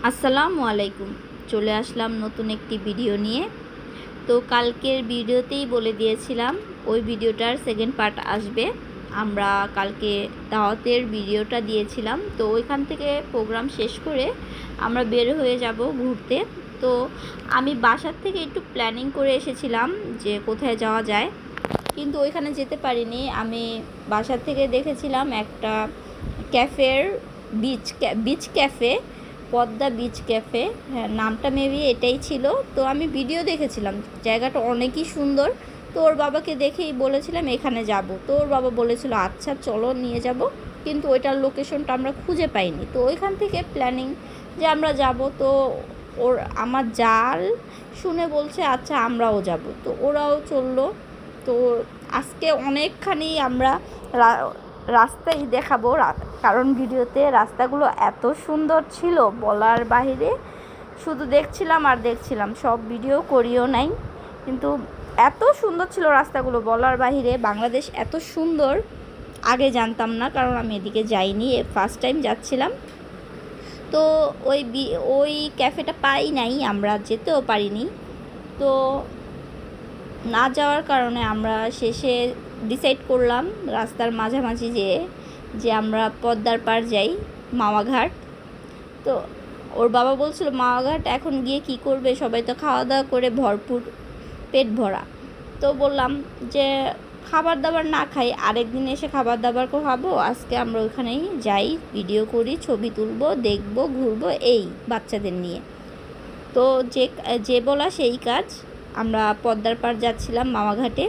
আসসালামু আলাইকুম। চলে আসলাম নতুন একটি ভিডিও নিয়ে। তো কালকের ভিডিওতেই বলে দিয়েছিলাম ওই ভিডিওটার সেকেন্ড পার্ট আসবে। আমরা কালকে দাওয়াতের ভিডিওটা দিয়েছিলাম, তো ওইখান থেকে প্রোগ্রাম শেষ করে আমরা বের হয়ে যাব ঘুরতে। তো আমি বাসার থেকে একটু প্ল্যানিং করে এসেছিলাম যে কোথায় যাওয়া যায়, কিন্তু ওইখানে যেতে পারিনি। আমি বাসার থেকে দেখেছিলাম একটা ক্যাফের beach cafe, Padma beach cafe, হ্যাঁ নামটা মেবি এটাই ছিল। তো আমি ভিডিও দেখেছিলাম, জায়গাটা অনেকই সুন্দর। তো ওর বাবাকে দেখেই বলেছিলাম এখানে যাব। তো ওর বাবা বলেছিল আচ্ছা চলো নিয়ে যাব, কিন্তু ওইটার লোকেশনটা আমরা খুঁজে পাইনি। তো ওইখান থেকে প্ল্যানিং যে আমরা যাব। তো আমার জাল শুনে বলছে আচ্ছা আমরাও যাব। তো ওরাও চললো। তো আজকে অনেকখানি আমরা রাস্তায় দেখাবো, কারণ ভিডিওতে রাস্তাগুলো এত সুন্দর ছিল বলার বাহিরে। শুধু দেখছিলাম আর দেখছিলাম, সব ভিডিও করিও নাই, কিন্তু এত সুন্দর ছিল রাস্তাগুলো বলার বাহিরে। বাংলাদেশ এত সুন্দর আগে জানতাম না, কারণ আমি এদিকে যাইনি, ফার্স্ট টাইম যাচ্ছিলাম। তো ওই ক্যাফেটা পাই নাই, আমরা যেতেও পারিনি। তো না যাওয়ার কারণে আমরা শেষে ডিসাইড করলাম রাস্তার মাঝামাঝি যে আমরা পদ্মার পাড় যাই, মাওয়াঘাট। তো ওর বাবা বলছিল মাওয়াঘাট এখন গিয়ে কি করবে, সবাই তো খাওয়া দাওয়া করে ভরপুর, পেট ভরা। তো বললাম যে খাবার দাবার না খাই, আরেকদিন এসে খাবার দাবার খাবো, আজকে আমরা ওইখানেই যাই, ভিডিও করি, ছবি তুলবো, দেখবো, ঘুরবো, এই বাচ্চাদের নিয়ে। তো যে বলা সেই কাজ। আমরা পদ্মার পাড় যাচ্ছিলাম মাওয়াঘাটে।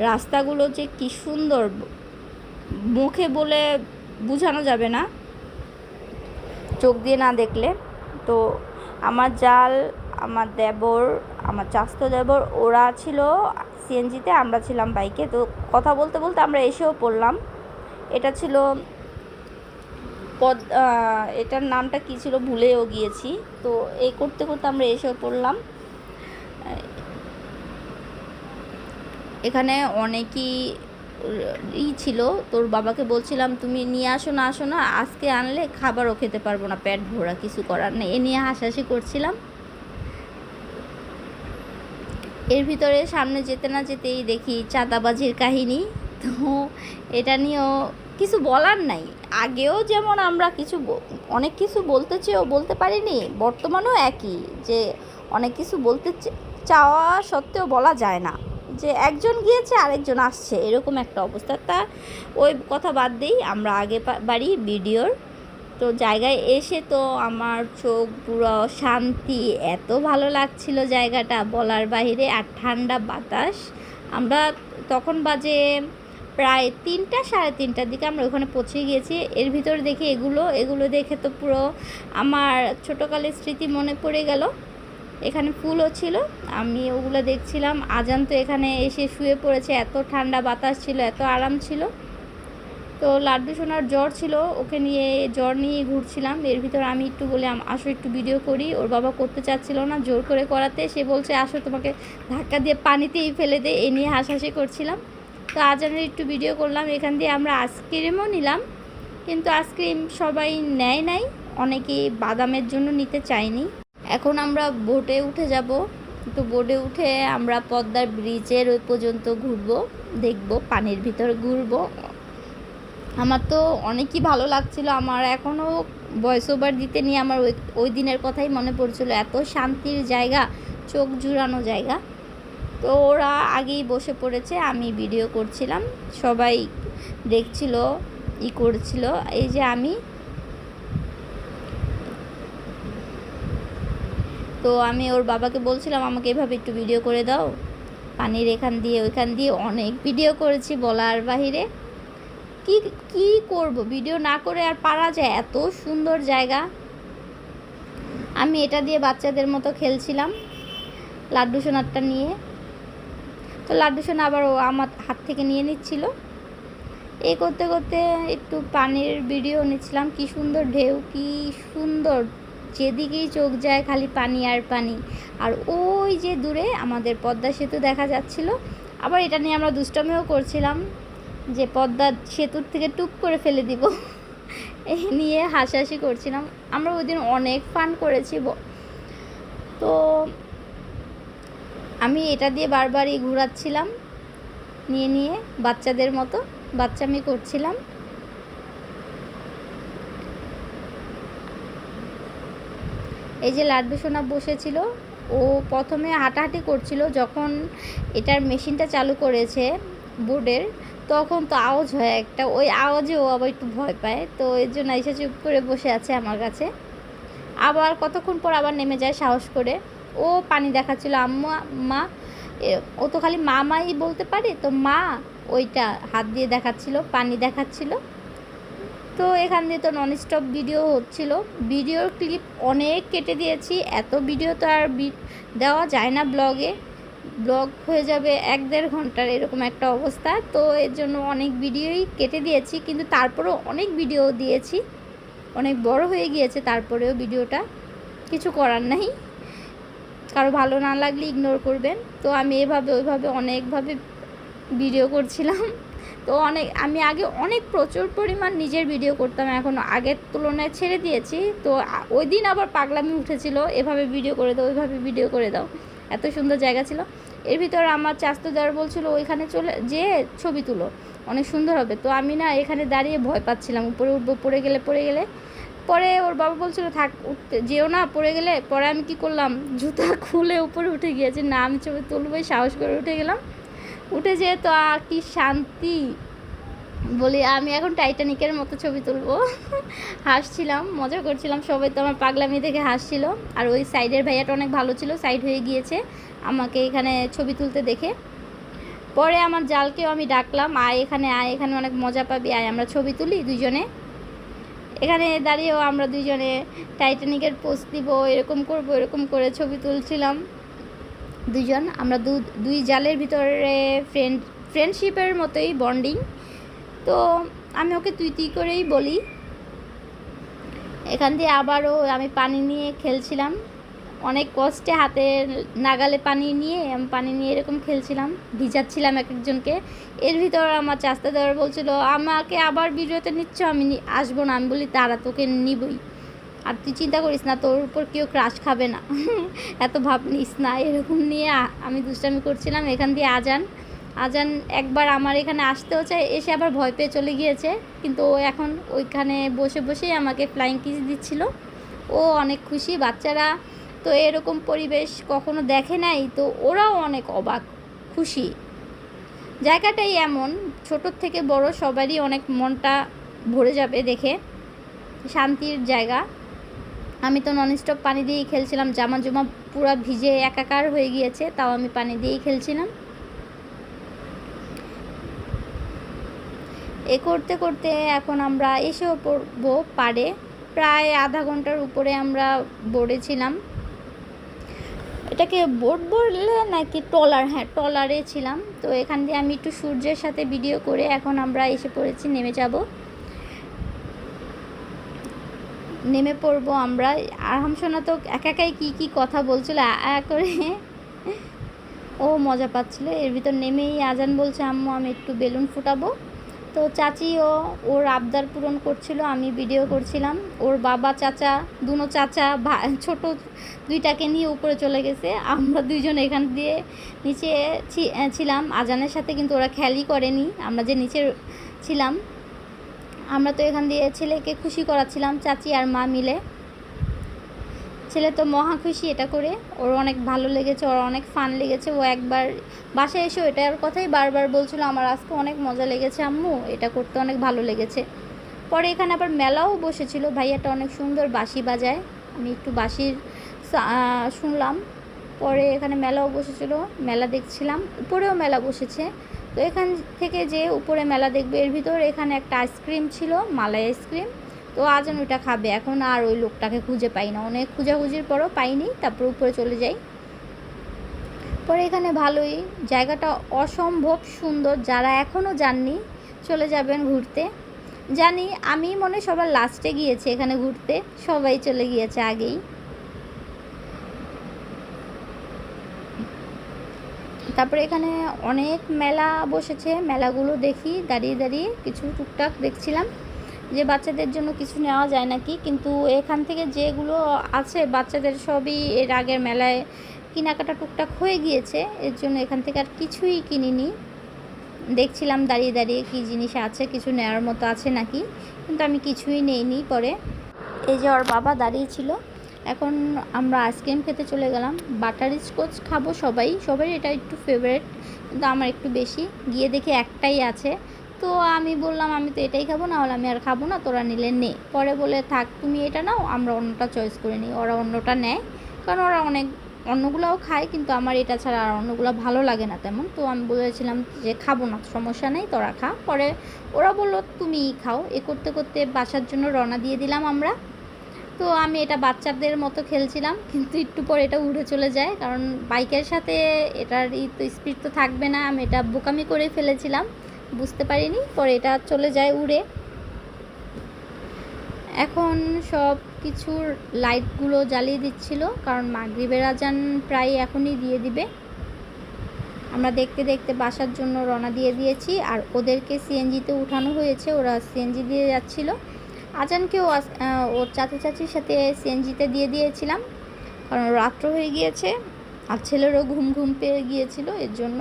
রাস্তাগুলো যে কি সুন্দর মুখে বলে বোঝানো যাবে না, চোখ দিয়ে না দেখলে। তো আমার জাল, আমার দেবর, আমার চাস্তো দেবর, ওরা ছিল সিএনজিতে, আমরা ছিলাম বাইকে। তো কথা বলতে বলতে আমরা এসেও পড়লাম। এটা ছিল এটার নামটা কি ছিল ভুলেও গিয়েছি। তো এই করতে করতে আমরা এসেও পড়লাম। এখানে অনেকই ছিল। তোর বাবাকে বলছিলাম তুমি নিয়ে আসো না, আজকে আনলে খাবারও খেতে পারবো না, পেট ভরা, কিছু করার নেই, এ নিয়ে হাসাহাসি করছিলাম। এর ভিতরে সামনে যেতে না যেতেই দেখি চাঁদাবাজির কাহিনী। তো এটা নিয়েও কিছু বলার নাই। আগেও যেমন আমরা অনেক কিছু বলতে চেয়েও বলতে পারিনি, বর্তমানেও একই, যে অনেক কিছু বলতে চাওয়া সত্ত্বেও বলা যায় না, যে একজন গিয়েছে আরেকজন আসছে, এরকম একটা অবস্থা। তা ওই কথা বাদ দিই, আমরা আগে বাড়ি ভিডিওর। তো জায়গায় এসে তো আমার চোখ পুরো শান্তি, এত ভালো লাগছিল জায়গাটা বলার বাইরে। আর ঠান্ডা বাতাস। আমরা তখন বাজে প্রায় 3টা, সাড়ে 3টার দিকে আমরা ওখানে পৌঁছে গিয়েছি। এর ভিতরে দেখি এগুলো দেখে তো পুরো আমার ছোটোকালের স্মৃতি মনে পড়ে গেল। এখানে ফুলও ছিল, আমি ওগুলো দেখছিলাম। আজান তো এখানে এসে শুয়ে পড়েছে, এত ঠান্ডা বাতাস ছিল, এত আরাম ছিল। তো লাড্ডু সোনার জ্বর ছিল, ওকে নিয়ে জ্বর নিয়ে ঘুরছিলাম। এর ভিতর আমি একটু বললাম আসো একটু ভিডিও করি, ওর বাবা করতে চাচ্ছিল না, জোর করে করাতে সে বলছে আসো তোমাকে ধাক্কা দিয়ে পানিতেই ফেলে দে, এ নিয়ে হাসাহাসি করছিলাম। তো আজানের একটু ভিডিও করলাম। এখান দিয়ে আমরা আইসক্রিমও নিলাম, কিন্তু আইসক্রিম সবাই নেয় নাই, অনেকেই বাদামের জন্য নিতে চায়নি। এখন আমরা বোটে উঠে যাব। তো বোটে উঠে আমরা পদ্মার ব্রিজের ওই পর্যন্ত ঘুরবো, দেখবো, পানির ভিতর ঘুরবো। আমার তো অনেকই ভালো লাগছিল। আমার এখনও ভয়েস ওভার দিতে নিয়ে আমার ওই দিনের কথাই মনে পড়ছিল, এত শান্তির জায়গা, চোখ জুড়ানো জায়গা। তো ওরা আগেই বসে পড়েছে, আমি ভিডিও করছিলাম, সবাই দেখছিল, করছিল। এই যে আমি ওর বাবাকে বলছিলাম আমাকে এভাবে একটু ভিডিও করে দাও, পানির এখান দিয়ে ওইখান দিয়ে অনেক ভিডিও করেছি বলার বাহিরে। কি করব, ভিডিও না করে আর পারা যায়, এত সুন্দর জায়গা। আমি এটা দিয়ে বাচ্চাদের মতো খেলছিলাম, লাড্ডু সোনারটা নিয়ে। তো লাড্ডু সোনা আবার ও আমার হাত থেকে নিয়ে নিচ্ছিল। এই করতে করতে একটু পানির ভিডিও নিচ্ছিলাম। কি সুন্দর ঢেউ, কি সুন্দর, যেদিকেই চোখ যায় খালি পানি আর পানি। আর ওই যে দূরে আমাদের পদ্মা সেতু দেখা যাচ্ছিল। আবার এটা নিয়ে আমরা দুষ্টামিও করছিলাম যে পদ্মা সেতুর থেকে টুপ করে ফেলে দিব, নিয়ে হাসাহাসি করছিলাম। আমরা ওই দিন অনেক ফান করেছি। তো আমি এটা দিয়ে বারবারই ঘোরাচ্ছিলাম, নিয়ে নিয়ে বাচ্চাদের মতো বাচ্চামি করছিলাম। এই যে লাড্ডু সোনা বসেছিল, ও প্রথমে হাঁটাহাঁটি করছিল। যখন এটার মেশিনটা চালু করেছে বোর্ডের, তখন তো আওয়াজ হয় একটা, ওই আওয়াজে ও আবার একটু ভয় পায়। তো এর জন্য এসে চুপ করে বসে আছে আমার কাছে। আবার কতক্ষণ পর আবার নেমে যায় সাহস করে। ও পানি দেখাচ্ছিল, আম্মা মা, ও তো খালি মা মাই বলতে পারে, তো মা ওইটা হাত দিয়ে দেখাচ্ছিল, পানি দেখাচ্ছিল। তো এখান দিয়ে তো নন স্টপ ভিডিও হচ্ছিল। ভিডিওর ক্লিপ অনেক কেটে দিয়েছি, এত ভিডিও তো আর দেওয়া যায় না ব্লগে, ব্লগ হয়ে যাবে 1-1.5 ঘন্টার এরকম একটা অবস্থা। তো এর জন্য অনেক ভিডিওই কেটে দিয়েছি, কিন্তু তারপরেও অনেক ভিডিও দিয়েছি, অনেক বড় হয়ে গিয়েছে। তারপরেও ভিডিওটা কিছু করার নাই, কারো ভালো না লাগলে ইগনোর করবেন। তো আমি এভাবে ওইভাবে অনেকভাবে ভিডিও করছিলাম। তো আমি আগে অনেক প্রচুর পরিমাণ নিজের ভিডিও করতাম, এখন আগের তুলনায় ছেড়ে দিয়েছি। তো ওই দিন আবার পাগলামি উঠেছিল, এভাবে ভিডিও করে দাও, ওইভাবে ভিডিও করে দাও, এত সুন্দর জায়গা ছিল। এর ভিতরে আমার চাচতো দেওয়ার বলছিল ওইখানে চলে যে ছবি তুলো, অনেক সুন্দর হবে। তো আমি না এখানে দাঁড়িয়ে ভয় পাচ্ছিলাম, উপরে উঠবো, পড়ে গেলে। পরে ওর বাবা বলছিল থাক, উঠতে যেও না, পড়ে গেলে। পরে আমি কি করলাম, জুতা খুলে উপরে উঠে গিয়েছি, না আমি ছবি তুলবোই, সাহস করে উঠে গেলাম। উঠে যেয়ে তো আর কি শান্তি, বলি আমি এখন টাইটানিকের মতো ছবি তুলবো। হাসছিলাম, মজা করছিলাম, সবাই তো আমার পাগলামি দেখে হাসছিল। আর ওই সাইডের ভাইয়াটা অনেক ভালো ছিল, সাইড হয়ে গিয়েছে আমাকে এখানে ছবি তুলতে দেখে। পরে আমার জালকেও আমি ডাকলাম, আয় এখানে, অনেক মজা পাবি, আয় আমরা ছবি তুলি দুজনে। এখানে দাঁড়িয়েও আমরা দুজনে টাইটানিকের পোজ দিব, এরকম করবো, এরকম করে ছবি তুলছিলাম দুজন। আমরা দুই জালের ভিতরে ফ্রেন্ডশিপের মতোই বন্ডিং। তো আমি ওকে তুই করেই বলি। এখান দিয়ে আবারও আমি পানি নিয়ে খেলছিলাম, অনেক কষ্টে হাতে নাগালে পানি নিয়ে এরকম খেলছিলাম, ভিজাচ্ছিলাম এক একজনকে। এর ভিতর আমার চাস্তা দেওয়ার বলছিল আমাকে আবার ভিডিওতে নিচ্ছ, আমি আসবো না। আমি বলি তারা তোকে নিবই, আর তুই চিন্তা করিস না, তোর উপর কেউ ক্রাশ খাবে না, এত ভাব নিস না, এরকম নিয়ে আমি দুষ্টামি করছিলাম। এখান দিয়ে আজান একবার আমার এখানে আসতেও চাই, এসে আবার ভয় পেয়ে চলে গিয়েছে। কিন্তু ও এখন ওইখানে বসে বসেই আমাকে ফ্লাইং কিস দিচ্ছিল, ও অনেক খুশি। বাচ্চারা তো এরকম পরিবেশ কখনো দেখে নাই, তো ওরাও অনেক অবাক, খুশি। জায়গাটাই এমন, ছোটোর থেকে বড় সবারই অনেক মনটা ভরে যাবে দেখে, শান্তির জায়গা। আমি তো ননস্টপ পানি দিয়েই খেলছিলাম, জামা জমা পুরো ভিজে একাকার হয়ে গিয়েছে, তাও আমি পানি দিয়েই খেলছিলাম। এ করতে করতে এখন আমরা এসেও পড়বো পাড়ে, প্রায় আধা ঘন্টার উপরে আমরা বোর্ডে ছিলাম। এটাকে বোট বললে নাকি ট্রলার, হ্যাঁ ট্রলারে ছিলাম। তো এখান দিয়ে আমি একটু সূর্যের সাথে ভিডিও করে এখন আমরা এসে পড়েছি, নেমে পড়বো আমরা। আর হামসোনা তো একাই কী কথা বলছিল করে, ও মজা পাচ্ছিল। এর ভিতর নেমেই আজান বলছে আম্মু আমি একটু বেলুন ফুটাবো। তো চাচিও ওর আবদার পূরণ করছিল, আমি ভিডিও করছিলাম। ওর বাবা চাচা, দুনো চাচা ছোট দুইটাকে নিয়ে উপরে চলে গেছে, আমরা দুইজন এখান দিয়ে নিচে ছিলাম আজানের সাথে, কিন্তু ওরা খেয়ালই করেনি আমরা যে নিচে ছিলাম। আমরা তো এখান দিয়ে ছেলেকে খুশি করাচ্ছিলাম, চাচি আর মা মিলে। ছেলে তো মহা খুশি এটা করে, ওর অনেক ভালো লেগেছে, ওর অনেক ফান লেগেছে। ও একবার বাসায় এসে এটার কথাই বারবার বলছিল, আমার আজকে অনেক মজা লেগেছে আম্মু, এটা করতে অনেক ভালো লেগেছে। পরে এখানে আবার মেলাও বসেছিল, ভাইয়াটা অনেক সুন্দর বাঁশি বাজায়, আমি একটু বাঁশির শুনলাম। পরে এখানে মেলাও বসেছিল, মেলা দেখছিলাম। উপরেও মেলা বসেছে, তো এখান থেকে যে উপরে মেলা দেখবে। এর ভিতর এখানে একটা আইসক্রিম ছিল, মালাই আইসক্রিম। তো আজান ওইটা খাবে, এখন আর ওই লোকটাকে খুঁজে পাই না, অনেক খোঁজাখুঁজির পরও পাইনি। তারপর উপরে চলে যাই। পরে এখানে ভালোই জায়গাটা অসম্ভব সুন্দর, যারা এখনও যাননি চলে যাবেন ঘুরতে। জানি আমি মনে সবার লাস্টে গিয়েছে এখানে ঘুরতে, সবাই চলে গিয়েছে আগেই। তারপরে এখানে অনেক মেলা বসেছে, মেলাগুলো দেখি দাঁড়িয়ে দাঁড়িয়ে, কিছু টুকটাক দেখছিলাম। যে বাচ্চাদের জন্য কিছু নেওয়া যায় নাকি, কিন্তু এখান থেকে যেগুলো আছে বাচ্চাদের সবই এর আগের মেলায় কেনাকাটা টুকটাক হয়ে গিয়েছে, এর জন্য এখান থেকে আর কিছুই কিনিনি। দেখছিলাম দাঁড়িয়ে দাঁড়িয়ে কী জিনিস আছে, কিছু নেওয়ার মতো আছে নাকি, কিন্তু আমি কিছুই নেইনি। পরে এই যে ওর বাবা দাঁড়িয়ে ছিল, এখন আমরা আইসক্রিম খেতে চলে গেলাম। বাটার স্কচ খাবো সবাই এটা একটু ফেভারিট, কিন্তু আমার একটু বেশি। গিয়ে দেখি একটাই আছে, তো আমি বললাম আমি তো এটাই খাবো, না হলে আমি আর খাবো না, তোরা নিলে নে। পরে বলে থাক তুমি এটা নাও, আমরা অন্যটা চয়েস করে নিই। ওরা অন্যটা নেয়, কারণ ওরা অন্যগুলোও খায়, কিন্তু আমার এটা ছাড়া আর অন্যগুলো ভালো লাগে না তেমন। তো আমি বলেছিলাম যে খাবো না, সমস্যা নেই, তোরা খা। পরে ওরা বললো তুমিই খাও। এ করতে করতে বাসার জন্য রওনা দিয়ে দিলাম আমরা। তো আমি এটা বাচ্চাদের মতো খেলছিলাম, কিন্তু একটু পর এটা উড়ে চলে যায়, কারণ বাইকের সাথে এটার তো স্পিড তো থাকবে না। আমি এটা বোকামি করে ফেলেছিলাম, বুঝতে পারিনি। পরে এটা চলে যায় উড়ে। এখন সব কিছুর লাইটগুলো জ্বালিয়ে দিচ্ছিল, কারণ মাগরিবের আজান প্রায় এখনই দিয়ে দিবে। আমরা দেখতে দেখতে বাসার জন্য রওনা দিয়ে দিয়েছি, আর ওদেরকে সিএনজিতে উঠানো হয়েছে, ওরা সিএনজি দিয়ে যাচ্ছিল। আজানকেও ওর চাচির সাথে সিএনজিতে দিয়ে দিয়েছিলাম, কারণ রাত্র হয়ে গিয়েছে আর ছেলেরও ঘুম পেয়ে গিয়েছিল, এর জন্য।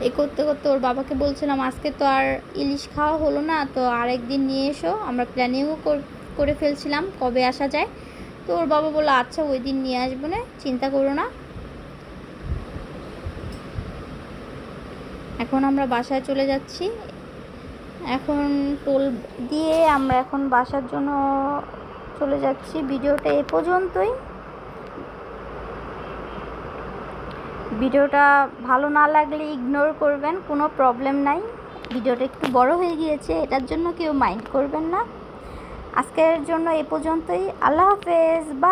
এই করতে করতে ওর বাবাকে বলছিলাম আজকে তো আর ইলিশ খাওয়া হলো না, তো আরেকদিন নিয়ে এসো। আমরা প্ল্যানিংও করে ফেলছিলাম কবে আসা যায়। তো ওর বাবা বললো আচ্ছা ওই দিন নিয়ে আসবো না, চিন্তা করো না। এখন আমরা বাসায় চলে যাচ্ছি। এখন টোল দিয়ে আমরা এখন বাসার জন্য চলে যাচ্ছি। ভিডিওটা এ পর্যন্তই। ভিডিওটা ভালো না লাগলে ইগনোর করবেন, কোনো প্রবলেম নাই। ভিডিওটা একটু বড় হয়ে গিয়েছে, এটার জন্য কেউ মাইন্ড করবেন না। আজকের জন্য এ পর্যন্তই। আল্লাহ হাফেজ, বাই।